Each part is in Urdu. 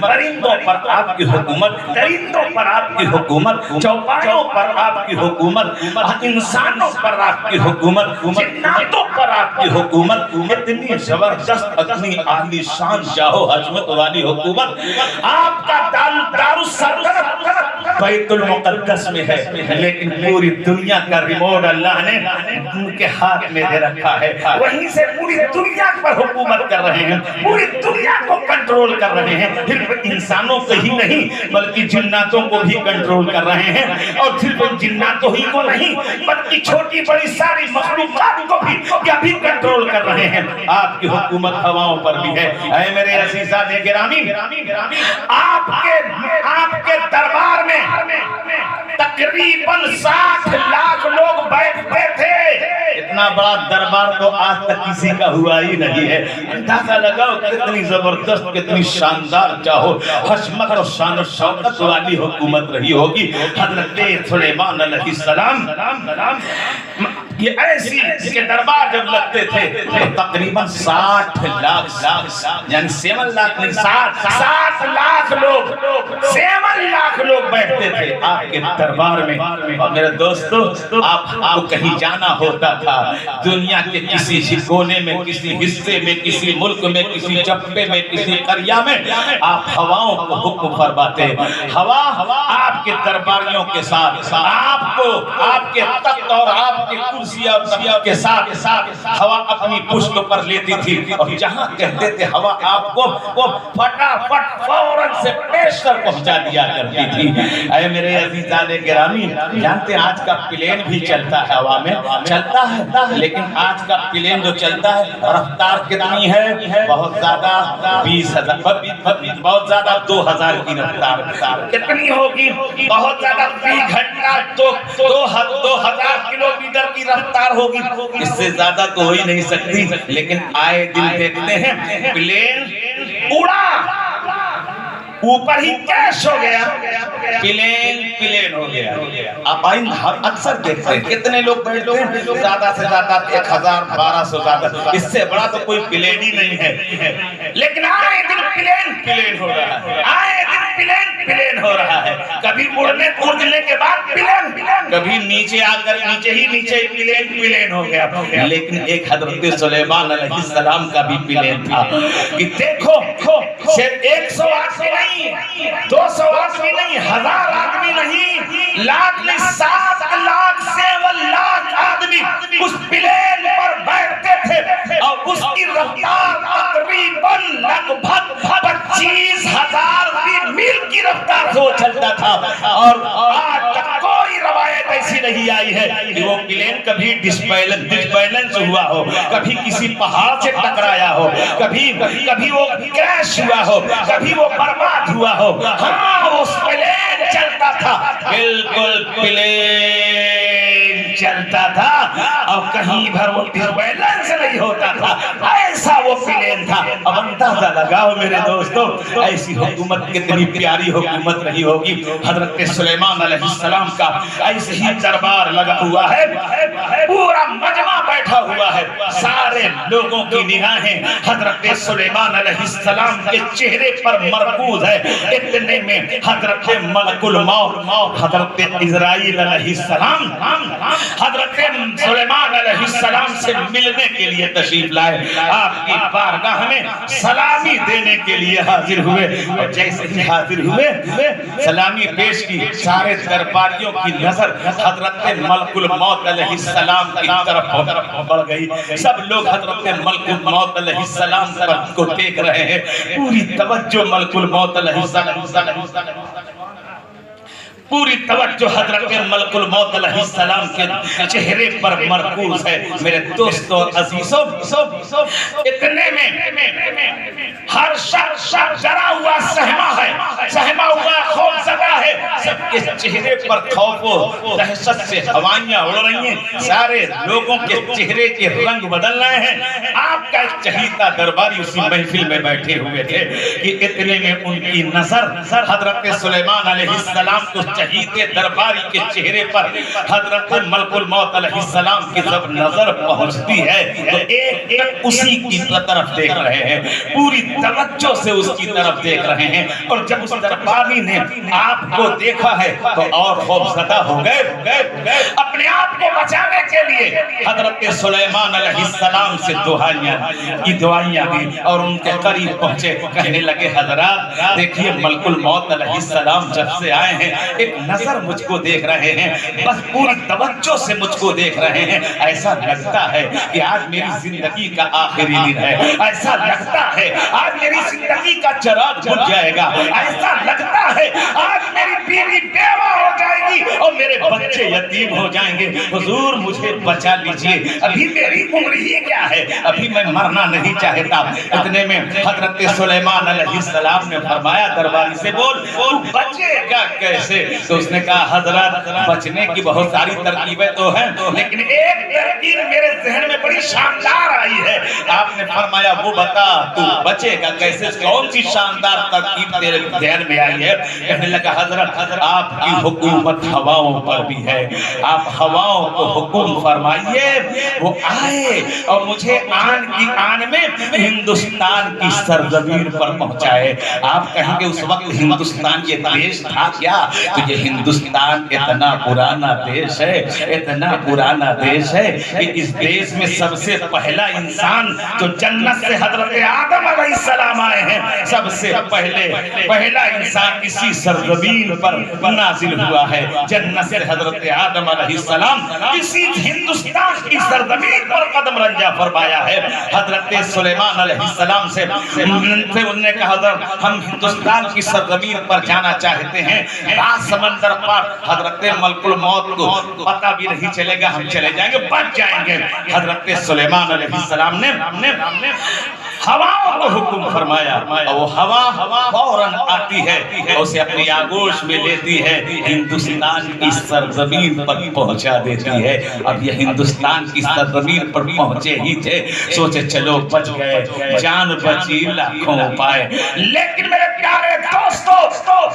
پرندوں پر آپ کی حکومت، درندوں پر آپ کی حکومت، چوپایوں پر آپ کی حکومت، انسانوں پر آپ کی حکومت، جناتوں پر آپ کی حکومت، اتنی زبردست، اتنی عالی شان جاہو حشمت والی حکومت آپ کا دارالسلطنت بیت المقدس میں ہے، لیکن پوری دنیا کا ریموٹ اللہ نے ان کے ہاتھ میں دے رکھا ہے، وہیں سے پوری دنیا پر حکومت کر رہے ہیں، پوری دنیا کو کنٹرول کر رہے ہیں، صرف انسانوں کو ہی نہیں بلکہ جناتوں کو بھی کنٹرول کر رہے ہیں، اور صرف جناتوں ہی کو نہیں بلکہ چھوٹی بڑی ساری مخلوقات کو بھی کنٹرول کر رہے ہیں۔ آپ کی حکومت ہواؤں پر بھی ہے۔ اے میرے عزیزان گرامی، آپ کے دربار میں تقریباً 60 لاکھ لوگ بیٹھتے تھے۔ اتنا بڑا دربار تو آج تک کسی کا ہوا ہی نہیں ہے۔ اندازہ لگاؤ کتنی زبردست، کتنی شاندار چاہو حشمت اور شان و شوکت والی حکومت رہی ہوگی حضرت سلیمان علیہ السلام۔ یہ ایسی اس کے دربار جب لگتے تھے تو تقریباً 60 لاکھ یعنی 7 لاکھ نہیں 60 لاکھ لوگ 7 لاکھ لوگ بیٹھتے تھے آپ کے دربار میں۔ اور میرے دوستو، آپ کو کہیں جانا ہوتا تھا دنیا کے کسی کونے میں، کسی حصے میں، کسی ملک میں، کسی چپے میں، کسی قریہ میں، آپ ہواؤں کو حکم فرماتے، ہوا آپ کے درباریوں کے ساتھ آپ کو آپ کے تخت اور آپ کے کرسیوں کے ساتھ ہوا اپنی پشت پر لیتی تھی، اور جہاں کہتے تھے ہوا آپ کو فٹافٹ فوراً سے پیش کر پہنچا دیا کرتی تھی۔ اے میرے عزیزان گرامی، جانتے ہیں آج کا پلین بھی چلتا ہے ہوا میں، چلتا ہے، لیکن آج کا پلین جو چلتا ہے رفتار کتنی ہے؟ بہت زیادہ 20,000، بہت زیادہ 2,000 کی رفتار کتنی ہوگی؟ بہت زیادہ فی گھنٹہ 2,000 کلومیٹر کی رفتار ہوگی، اس سے زیادہ تو ہو ہی نہیں سکتی۔ لیکن آئے دن دیکھتے ہیں پلین اڑا، اوپر ہی کیش ہو گیا، پلین ہو گیا۔ آپ اکثر دیکھتے ہیں کتنے لوگ بیٹھتے ہیں؟ زیادہ سے زیادہ 1,000 1,200 زیادہ، اس سے بڑا تو کوئی پلین ہی نہیں ہے۔ لیکن آئے دن پلین ہو رہا ہے، آئے دن پلین ہو رہا ہے، کبھی اڑنے کے بعد پلین، کبھی نیچے آ کر نیچے پلین ہو گیا۔ لیکن ایک حضرت سلیمان علیہ السلام کا بھی پلین تھا کہ دیکھو صرف 100 آدمی نہیں، 200 آدمی نہیں، 1000 آدمی نہیں، لاکھ نہیں، 7 لاکھ 7 لاکھ آدمی اس پلین پر بیٹھتے تھے، اور اس کی رفتار تقریباً لگ بھگ 25,000 میل کی رفتار سے وہ چلتا تھا۔ اور آج تک کوئی روایت ایسی نہیں آئی ہے کہ وہ پلین کبھی ڈسبیلنس ہوا ہو، کبھی کسی پہاڑ سے ٹکرایا ہو، کبھی وہ کریش ہوا ہو، کبھی وہ برباد ہوا ہو۔ ہاں وہ پلین چلتا تھا، بالکل پلین چلتا تھا، اور کہیں بھر وہ ڈسبیلنس نہیں ہوتا تھا، ایسا وہ پلین تھا۔ اب اندازہ لگاؤ میرے دوستو، ایسی حکومت کتنی پیاری حکومت رہی ہوگی حضرت سلیمان علیہ السلام کا۔ ایسے ہی دربار لگا ہوا ہے، پورا مجمع بیٹھا ہوا ہے، سارے لوگوں کی نگاہیں حضرت سلیمان علیہ السلام کے چہرے پر مرکوز ہے۔ اتنے میں حضرت ملک الموت حضرت عزرائیل علیہ السلام حضرت سلیمان علیہ السلام سے ملنے کے لیے تشریف لائے، آپ کی بارگاہ میں سلامی دینے کے لیے حاضر ہوئے۔ اور جیسے ہی حاضر ہوئے، سلامی پیش کی، سارے درباریوں کی نظر حضرت ملک الموت علیہ السلام کی طرف بڑھ گئی۔ سب لوگ حضرت ملک الموت علیہ السلام کو دیکھ رہے ہیں، پوری توجہ ملک الموت علیہ السلام، پوری توجہ حضرت ملک الموت علیہ السلام کے چہرے پر مرکوز ہے۔ میرے دوستوں اور عزیزوں، اتنے میں ہر شخص ڈرا ہوا سہما ہے، سہما ہوا خوف زدہ ہے، سب کے چہرے پر خوف و دہشت سے ہوائیاں اڑ رہی ہیں، سارے لوگوں کے چہرے کے رنگ بدل رہے ہیں۔ آپ کا ایک چہیتا درباری اسی محفل میں بیٹھے ہوئے تھے کہ اتنے میں ان کی نظر حضرت سلیمان علیہ السلام کو چہیتے درباری کے چہرے پر حضرت ملک الموت علیہ السلام کی جب نظر پہنچتی ہے تو ایک اسی کی طرف دیکھ رہے ہیں، پوری توجہ سے اس کی طرف دیکھ رہے ہیں، اور جب اس درباری نے آپ کو دیکھا ہے تو اور خوف زدہ ہو گئے۔ اپنے آپ کو بچانے کے لیے حضرت سلیمان علیہ السلام سے دعائیاں دی اور ان کے قریب پہنچے، کہنے لگے حضرات دیکھیے ملک الموت علیہ السلام جب سے آئے ہیں ایک نظر مجھ کو دیکھ رہے ہیں، بس پوری توجہ سے مجھ کو دیکھ رہے ہیں، ایسا لگتا ہے کہ آج میری زندگی کا آخری دن ہے، ایسا لگتا ہے آج میری زندگی کا چراغ بجھ جائے گا، ایسا لگتا ہے آج میری بیوی بیوہ ہو جائے گی اور میرے بچے یتیم ہو جائیں گے، حضور مجھے بچا لیجئے، ابھی میری عمر ہی کیا ہے، ابھی میں مرنا نہیں چاہتا۔ اتنے میں حضرت سلیمان علیہ السلام نے فرمایا درباری سے بول تو بچے گا کیسے؟ تو اس نے کہا حضرت بچنے کی بہت ساری ترکیبیں تو ہیں لیکن ایک ترکیب میرے ذہن میں بڑی شاندار آئی ہے۔ آپ نے فرمایا وہ بتا تو بچے گا کیسے، کون سی شاندار ترکیب تیرے ذہن میں آئی ہے؟ کہنے لگا حضرت آپ کی حکومت ہواؤں پر بھی ہے، آپ ہواؤں کو حکم فرمائیے وہ آئے اور مجھے آن کی آن میں ہندوستان کی سرزمین پر پہنچائے۔ آپ کہیں گے اس وقت ہندوستان یہ دیش تھا کیا؟ تو یہ ہندوستان اتنا پرانا دیش ہے، اتنا پرانا دیش ہے کہ اس دیش میں سب سے پہلا انسان جو جنت سے حضرت آدم علیہ السلام آئے ہیں، سب سے پہلا انسان اسی سرزمین پر نازل ہوا ہے۔ جنت سے حضرت آدم علیہ السلام اسی ہندوستان کی سرزمین پر قدم رنجا فرمایا ہے۔ حضرت سلیمان علیہ السلام سے انہوں نے کہا حضرت ہم ہندوستان کی سرزمین پر جانا چاہتے ہیں، رات سمندر پر حضرت ملک الموت کو پتہ بھی نہیں چلے گا، ہم چلے جائیں گے، بچ جائیں گے۔ حضرت سلیمان علیہ السلام نے ہواؤں کو حکم فرمایا اور وہ ہوا فوراً آتی ہے اور اسے اپنی آغوش میں لیتی ہے، ہندوستان کی سرزمین پر پہنچا دیتی ہے۔ اب یہ ہندوستان کی سرزمین پر پہنچے ہی تھے، سوچے چلو بچ گئے، جان بچی لاکھوں پائے، لیکن میرے پیارے دوستو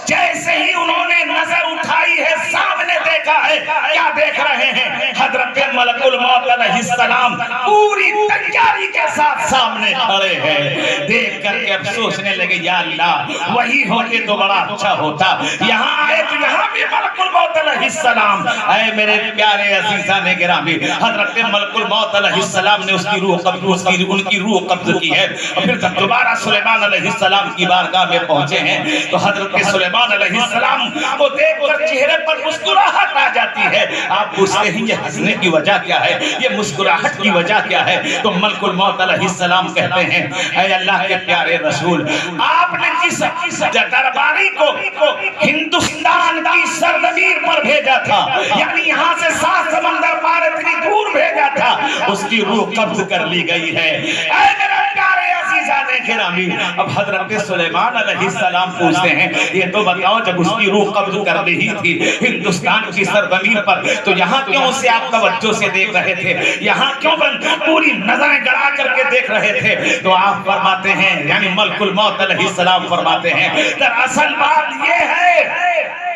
جیسے ہی انہوں نے نظر اٹھائی ہے سامنے دیکھا ہے، کیا دیکھ رہے ہیں؟ حضرت ملک الموت علیہ السلام پوری تیاری کے ساتھ سامنے کھڑے ہیں۔ دیکھ کر کے اب سوچنے لگے یا اللہ وہی ہوتے تو بڑا اچھا ہوتا، یہاں آئے تو یہاں بھی ملک الموت علیہ السلام۔ اے میرے پیارے عزیزان گرامی، حضرت ملک الموت علیہ السلام نے ان کی روح قبض کی ہے، اور پھر جب دوبارہ سلیمان علیہ السلام کی بارگاہ میں پہنچے ہیں تو حضرت سلیمان علیہ السلام کو دیکھ کر چہرے پر مسکراہٹ آ جاتی ہے۔ آپ پوچھتے ہیں یہ ہنسنے کی وجہ کیا ہے، یہ مسکراہٹ کی وجہ کیا ہے؟ تو ملک الموت علیہ السلام کہتے ہیں اے اللہ کے پیارے رسول، آپ نے جس درباری کو ہندوستان کی سرزمین پر بھیجا تھا، یعنی یہاں سے 7 سمندر پار اتنی دور بھیجا تھا، اس کی روح قبض کر لی گئی ہے۔ اے میرے پیارے عزیزان گرامی، اب حضرت سلیمان علیہ السلام پوچھتے ہیں یہ تو بتاؤ جب اس کی روح قبض کر لی تھی ہندوستان کی سرزمین پر تو یہاں کیوں اسے آپ توجہ سے دیکھ رہے تھے، یہاں کیوں پوری نظریں گڑا کر کے دیکھ رہے تھے؟ تو آپ فرماتے ہیں یعنی ملک الموت علیہ السلام فرماتے ہیں دراصل بات یہ ہے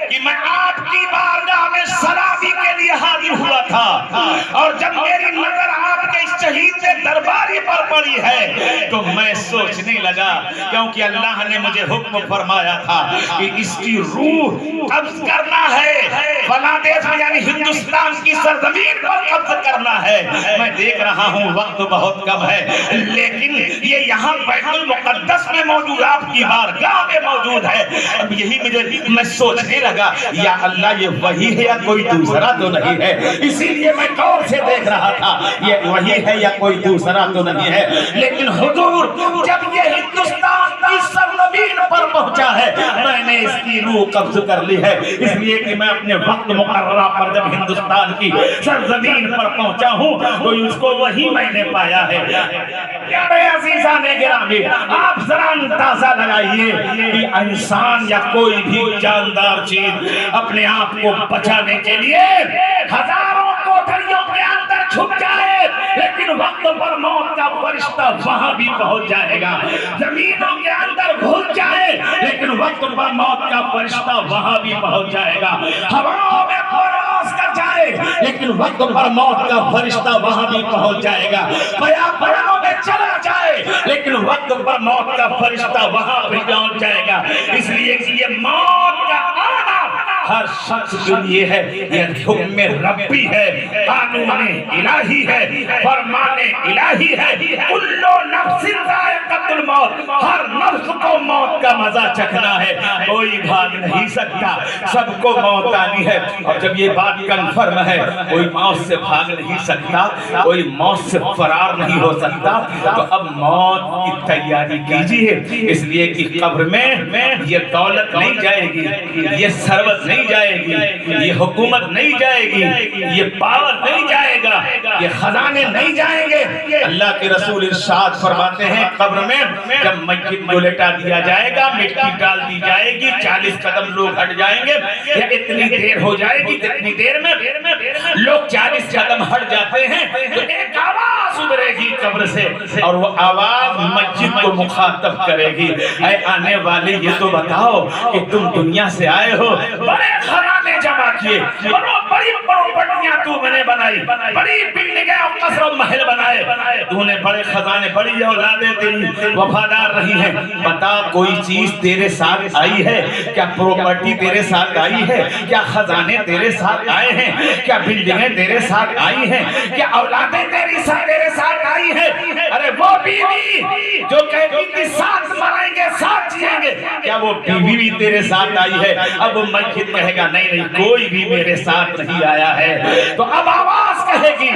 کہ میں آپ کی بارگاہ میں سلامتی کے لیے حاضر ہوا تھا، اور جب میری نظر آپ کے اس شہید درباری پر پڑی ہے تو میں سوچنے لگا، کیونکہ اللہ نے مجھے حکم فرمایا تھا کہ اس کی روح قبض کرنا ہے، فلاں دیش میں یعنی ہندوستان کی سرزمین پر قبض کرنا ہے۔ میں دیکھ رہا ہوں وقت بہت کم ہے، لیکن یہ یہاں بیت المقدس میں موجود آپ کی بارگاہ میں موجود ہے۔ اب یہی میں سوچنے لگا یا اللہ یہ وہی ہے یا کوئی دوسرا تو نہیں ہے، اسی لیے میں غور سے دیکھ رہا تھا یہ وہی ہے یا کوئی دوسرا تو نہیں ہے۔ لیکن حضور جب یہ ہندوستان کی سرزمین پر پہنچے پہنچا ہے میں نے اس کی روح قبض کر لی ہے، اس لیے کہ میں اپنے وقت مقررہ پر جب ہندوستان کی سرزمین پر پہنچا ہوں تو اس کو وہی میں نے پایا ہے۔ پیارے عزیزان گرامی، آپ ذرا اندازہ لگائیے کہ انسان یا کوئی بھی جاندار چیز اپنے آپ کو بچانے کے لیے ہزاروں کوٹھریوں کے اندر چھپ جائے، لیکن وقت پر موت کا فرشتہ وہاں بھی پہنچ جائے گا۔ زمینوں کے اندر گھس جائے لیکن وقت پر موت کا فرشتہ وہاں بھی پہنچ جائے گا۔ ہواؤں میں پرواز کر جائے لیکن وقت پر موت کا فرشتہ وہاں بھی پہنچ جائے گا۔ بیابانوں میں چلا جائے لیکن وقت پر موت کا فرشتہ وہاں بھی پہنچ جائے گا۔ اس لیے کہ یہ موت کا آنا ہر شخص کے لیے ہے، یہ حکم ربی ہے، قانون الہی ہے، فرمان الہی ہے۔ کل نفس ذائقۃ الموت، ہر نفس کو موت کا مزہ چکھنا ہے، کوئی بھاگ نہیں سکتا، سب کو موت آنی ہے۔ اور جب یہ بات کنفرم ہے، کوئی موت سے بھاگ نہیں سکتا، کوئی موت سے فرار نہیں ہو سکتا، تو اب موت کی تیاری کیجیے، اس لیے کہ قبر میں یہ دولت نہیں جائے گی، یہ ثروت نہیں جائے گی، یہ حکومت نہیں جائے گی، یہ پاور نہیں جائے گا، یہ خزانے نہیں جائیں گے۔ اللہ کے رسول ارشاد فرماتے ہیں قبر میں جب میت کو لٹا دیا جائے گا، مٹی ڈال دی جائے گی، 40 قدم لوگ ہٹ جائیں گے، یا اتنی دیر ہو جائے گی جتنی دیر میں لوگ 40 قدم ہٹ جاتے ہیں تو ایک آواز ابھرے گی قبر سے، اور وہ آواز مسجد کو مخاطب کرے گی، اے آنے والے یہ تو بتاؤ کہ تم دنیا سے آئے ہو، بڑے خزانے جمع کیے، بڑی پراپرٹیاں تو نے بنائی، بڑی بلڈنگیں اور قصر و محل بنائے، تو نے بڑے خزانے، بڑی اولادیں تیری وفادار رہی ہیں، بتا کوئی چیز تیرے ساتھ آئی ہے کیا؟ پراپرٹی تیرے ساتھ آئی ہے کیا؟ خزانے تیرے ساتھ آئے ہیں کیا؟ بلڈنگیں تیرے ساتھ آئی ہیں کیا؟ اولادیں تیرے ساتھ آئی ہیں؟ ارے وہ بیوی جو کہتی تھی ساتھ مرائیں گے ساتھ جیئیں گے، کیا وہ بیوی بھی تیرے ساتھ آئی ہے؟ اب وہ مسجد کہے گا نہیں کوئی بھی میرے ساتھ نہیں آیا ہے، تو اب آواز کہے گی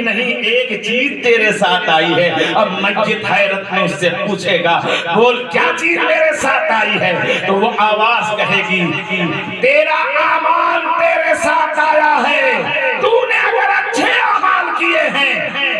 نہیں ایک چیز تیرے ساتھ آئی ہے۔ اب مسجد حیرت میں اس سے پوچھے گا بول کیا چیز میرے ساتھ آئی ہے؟ تو وہ آواز کہے گی تیرا اعمال تیرے ساتھ آیا ہے، تو نے اگر اچھے اعمال کیے ہیں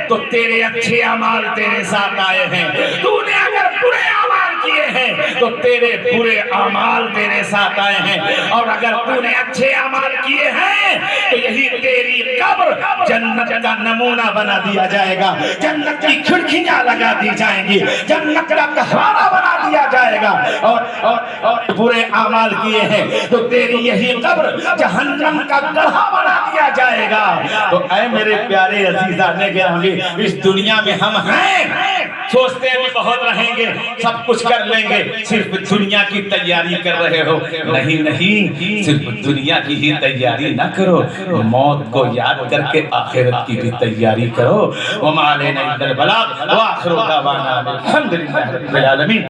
تو تیرے اچھے اعمال تیرے ساتھ آئے ہیں، تو نے اگر برے اعمال کیے ہیں تو تیرے برے اعمال تیرے ساتھ آئے ہیں، اور اگر تو نے اچھے اعمال کیے ہیں تو یہی تیری قبر جنت کا نمونہ بنا دیا جائے گا، جنت کی کھڑکیاں لگا دی جائیں گی، جنت کا گہوارہ بنا دیا جائے گا، اور برے اعمال کیے ہیں تو تیری یہی قبر جہنم کا گڑھا بنا دیا جائے گا۔ تو اے میرے پیارے عزیزان گرامی، اس دنیا میں ہم ہیں، سوچتے ہیں بہت رہیں گے، سب کچھ کر لیں گے، صرف دنیا کی تیاری کر رہے ہو، نہیں صرف دنیا کی ہی تیاری نہ کرو، موت کو یاد کر کے آخرت کی بھی تیاری کرو۔ وما علینا الا البلاغ وآخر دعوانا الحمدللہ رب العالمین۔